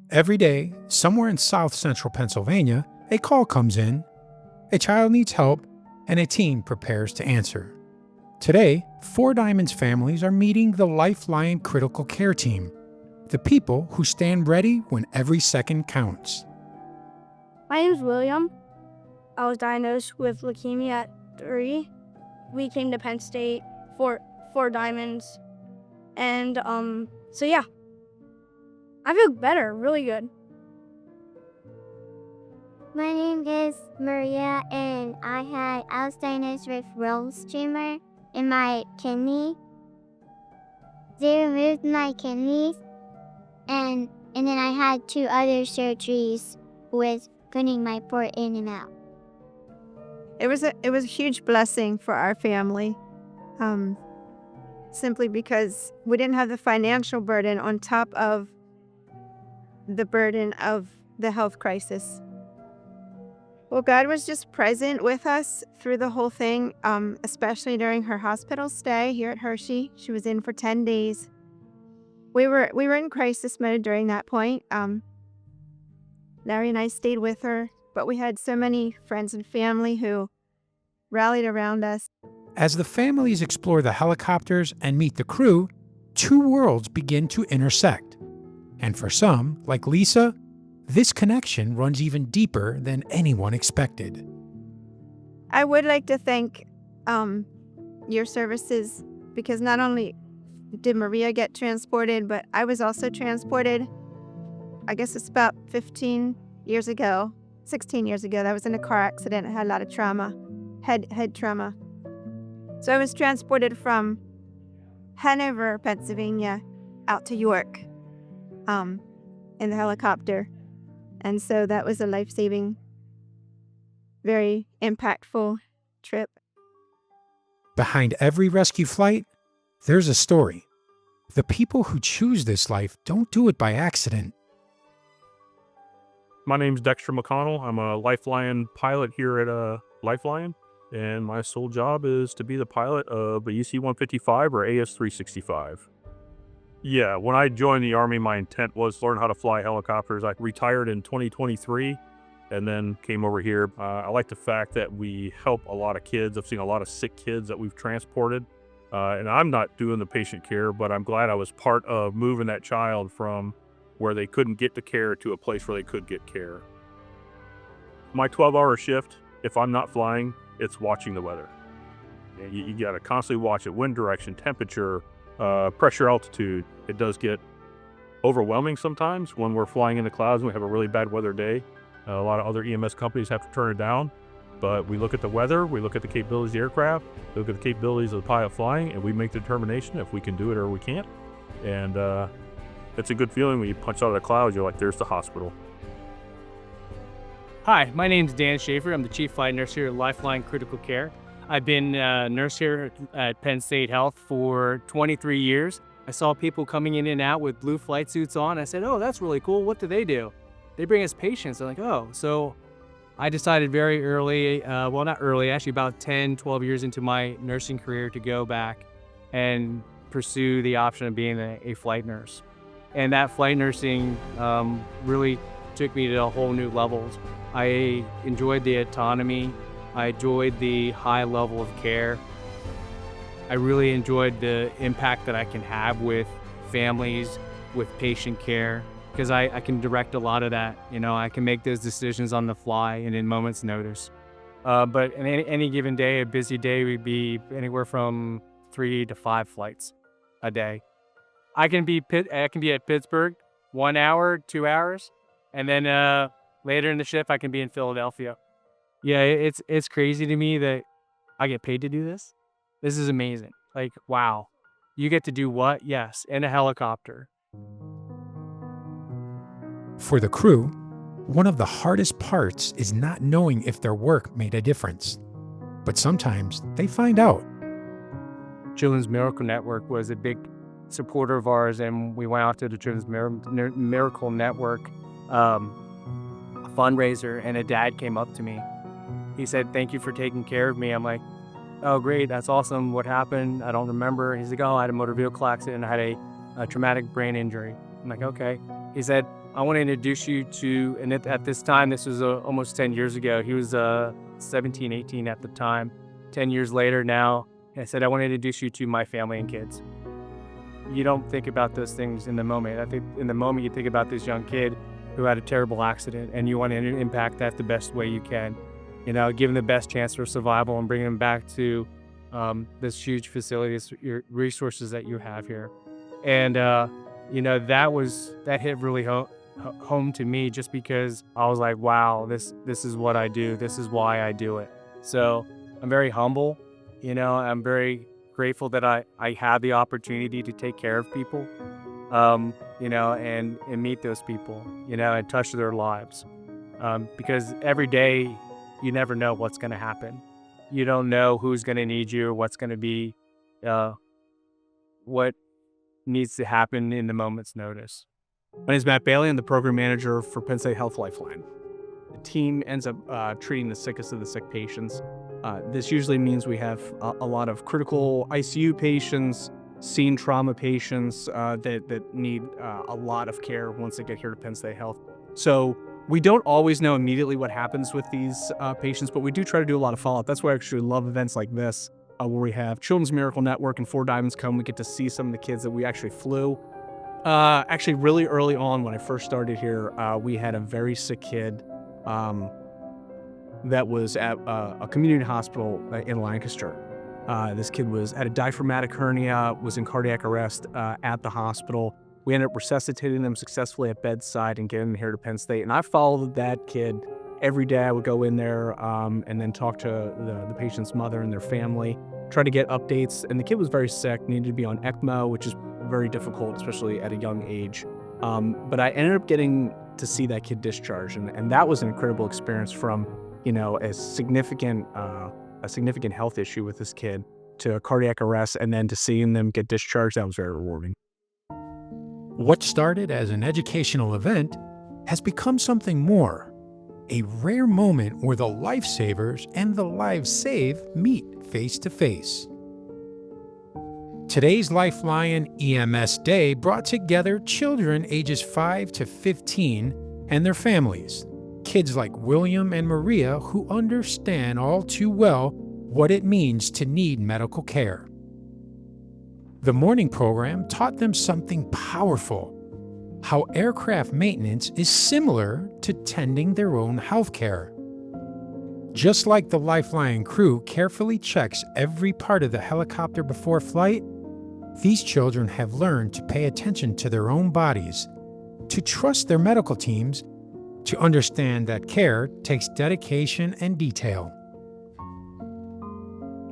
Every day, somewhere in South Central Pennsylvania, a call comes in, a child needs help, and a team prepares to answer. Today, 4 Diamonds families are meeting the Life Lion Critical Care Team, the people who stand ready when every second counts. My name is William. I was diagnosed with leukemia at 3. We came to Penn State for 4 Diamonds. And so yeah, I feel better, really good. My name is Maria, and I was diagnosed with Wilms tumor in my kidney. They removed my kidneys, and then I had 2 other surgeries with putting my port in and out. It was a huge blessing for our family, simply because we didn't have the financial burden on top of the burden of the health crisis. Well, God was just present with us through the whole thing, especially during her hospital stay here at Hershey. She was in for 10 days. We were in crisis mode during that point. Larry and I stayed with her, but we had so many friends and family who rallied around us. As the families explore the helicopters and meet the crew, 2 worlds begin to intersect. And for some, like Lisa, this connection runs even deeper than anyone expected. I would like to thank your services, because not only did Maria get transported, but I was also transported. I guess it's about 16 years ago, that I was in a car accident. I had a lot of trauma, head trauma. So I was transported from Hanover, Pennsylvania, out to York in the helicopter. And so that was a life-saving, very impactful trip. Behind every rescue flight, there's a story. The people who choose this life don't do it by accident. My name's Dexter McConnell. I'm a Life Lion pilot here at Life Lion, and my sole job is to be the pilot of a UC-155 or AS-365. Yeah, when I joined the Army, my intent was to learn how to fly helicopters. I retired in 2023 and then came over here. I like the fact that we help a lot of kids. I've seen a lot of sick kids that we've transported. And I'm not doing the patient care, but I'm glad I was part of moving that child from where they couldn't get the care to a place where they could get care. My 12-hour shift, if I'm not flying, it's watching the weather. You got to constantly watch it, wind direction, temperature, pressure, altitude. It does get overwhelming sometimes when we're flying in the clouds and we have a really bad weather day. A lot of other EMS companies have to turn it down, but we look at the weather, we look at the capabilities of the aircraft, we look at the capabilities of the pilot flying, and we make the determination if we can do it or we can't. And it's a good feeling when you punch out of the clouds. You're like, there's the hospital. Hi, my name's Dan Schaeffer. I'm the Chief Flight Nurse here at Life Lion Critical Care. I've been a nurse here at Penn State Health for 23 years. I saw people coming in and out with blue flight suits on. I said, oh, that's really cool. What do? They bring us patients. They're like, oh. So I decided very early, well, not early, actually about 10, 12 years into my nursing career, to go back and pursue the option of being a flight nurse. And that flight nursing really took me to whole new levels. I enjoyed the autonomy. I enjoyed the high level of care. I really enjoyed the impact that I can have with families, with patient care, because I can direct a lot of that. You know, I can make those decisions on the fly and in moments' notice. But in any given day, a busy day would be anywhere from 3 to 5 flights a day. I can be at Pittsburgh 1 hour, 2 hours, and then later in the shift I can be in Philadelphia. Yeah, it's crazy to me that I get paid to do this. This is amazing. Like, wow. You get to do what? Yes, in a helicopter. For the crew, one of the hardest parts is not knowing if their work made a difference. But sometimes they find out. Children's Miracle Network was a big supporter of ours, and we went out to the Children's Miracle Network fundraiser, and a dad came up to me. He said, "Thank you for taking care of me." I'm like, "Oh, great, that's awesome. What happened?" I don't remember. He's like, "Oh, I had a motor vehicle accident. I had a traumatic brain injury." I'm like, "Okay." He said, I want to introduce you to, and at this time, this was almost 10 years ago. He was 17, 18 at the time. 10 years later now, I said, I want to introduce you to my family and kids. You don't think about those things in the moment. I think in the moment you think about this young kid who had a terrible accident, and you want to impact that the best way you can. You know, give him the best chance for survival and bring him back to this huge facility, your resources that you have here. And, you know, that hit really home to me, just because I was like, wow, this is what I do. This is why I do it. So I'm very humble. You know, I'm very grateful that I have the opportunity to take care of people, you know, and meet those people, you know, and touch their lives. Because every day you never know what's going to happen. You don't know who's going to need you or what's going to be, what needs to happen in the moment's notice. My name is Matt Baily. I'm the program manager for Penn State Health Lifeline. The team ends up treating the sickest of the sick patients. This usually means we have a lot of critical ICU patients, scene trauma patients that need a lot of care once they get here to Penn State Health. So we don't always know immediately what happens with these patients, but we do try to do a lot of follow-up. That's why I actually love events like this, where we have Children's Miracle Network and Four Diamonds come. We get to see some of the kids that we actually flew. Actually, really early on when I first started here, we had a very sick kid that was at a community hospital in Lancaster. This kid had a diaphragmatic hernia, was in cardiac arrest at the hospital. We ended up resuscitating them successfully at bedside and getting them here to Penn State. And I followed that kid every day. I would go in there and then talk to the patient's mother and their family, try to get updates. And the kid was very sick, needed to be on ECMO, which is very difficult, especially at a young age. But I ended up getting to see that kid discharged. And that was an incredible experience, from, you know, a significant health issue with this kid to a cardiac arrest, and then to seeing them get discharged. That was very rewarding. What started as an educational event has become something more, a rare moment where the lifesavers and the lives saved meet face to face. Today's Life Lion EMS Day brought together children ages 5 to 15 and their families, kids like William and Maria who understand all too well what it means to need medical care. The morning program taught them something powerful: how aircraft maintenance is similar to tending their own health care. Just like the Lifeline crew carefully checks every part of the helicopter before flight, these children have learned to pay attention to their own bodies, to trust their medical teams, to understand that care takes dedication and detail.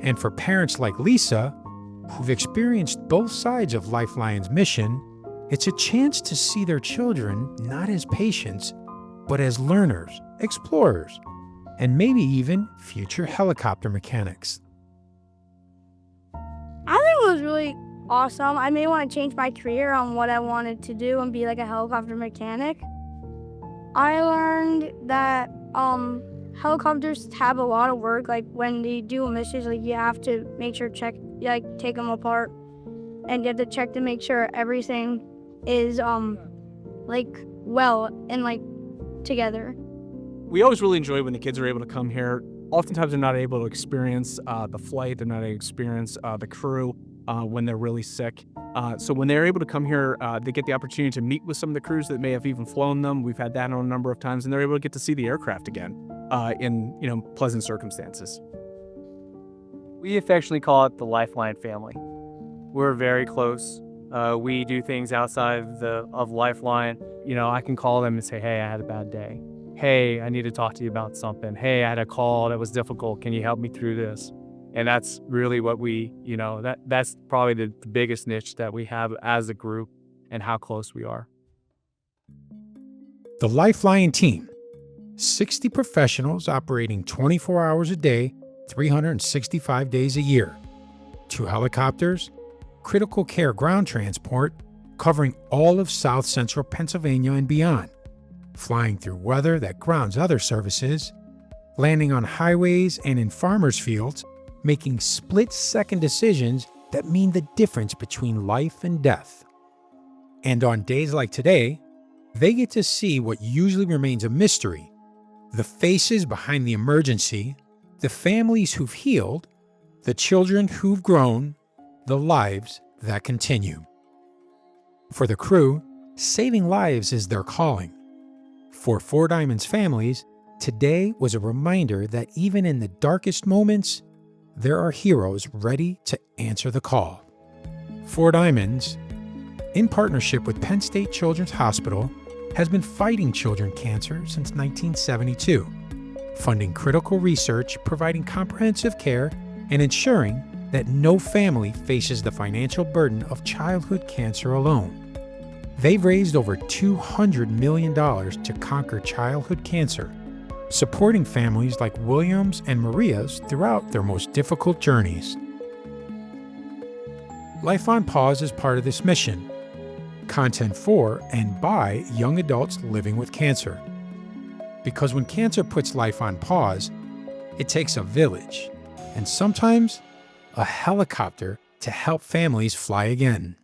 And for parents like Lisa, who've experienced both sides of Lifeline's mission, it's a chance to see their children not as patients, but as learners, explorers, and maybe even future helicopter mechanics. I think it was really awesome. I may want to change my career on what I wanted to do and be like a helicopter mechanic. I learned that helicopters have a lot of work. Like when they do missions, like you have to make sure take them apart, and you have to check to make sure everything is well and together. We always really enjoy when the kids are able to come here. Oftentimes they're not able to experience the flight, they're not able to experience the crew when they're really sick. So when they're able to come here, they get the opportunity to meet with some of the crews that may have even flown them. We've had that on a number of times, and they're able to get to see the aircraft again in pleasant circumstances. We affectionately call it the Lifeline family. We're very close. We do things outside of Lifeline. I can call them and say, hey, I had a bad day. Hey, I need to talk to you about something. Hey, I had a call that was difficult. Can you help me through this? And that's really what that's probably the biggest niche that we have as a group, and how close we are. The Lifeline team, 60 professionals operating 24 hours a day, 365 days a year. 2 helicopters, critical care ground transport, covering all of South Central Pennsylvania and beyond, flying through weather that grounds other services, landing on highways and in farmers' fields, making split-second decisions that mean the difference between life and death. And on days like today, They get to see what usually remains a mystery: the faces behind the emergency, the families who've healed, the children who've grown, the lives that continue. For the crew, saving lives is their calling. For Four Diamonds families, today was a reminder that even in the darkest moments, there are heroes ready to answer the call. Four Diamonds, in partnership with Penn State Children's Hospital, has been fighting children cancer since 1972, funding critical research, providing comprehensive care, and ensuring that no family faces the financial burden of childhood cancer alone. They've raised over $200 million to conquer childhood cancer, supporting families like Williams and Maria's throughout their most difficult journeys. Life on Pause is part of this mission. Content for and by young adults living with cancer. Because when cancer puts life on pause, it takes a village, and sometimes a helicopter to help families fly again.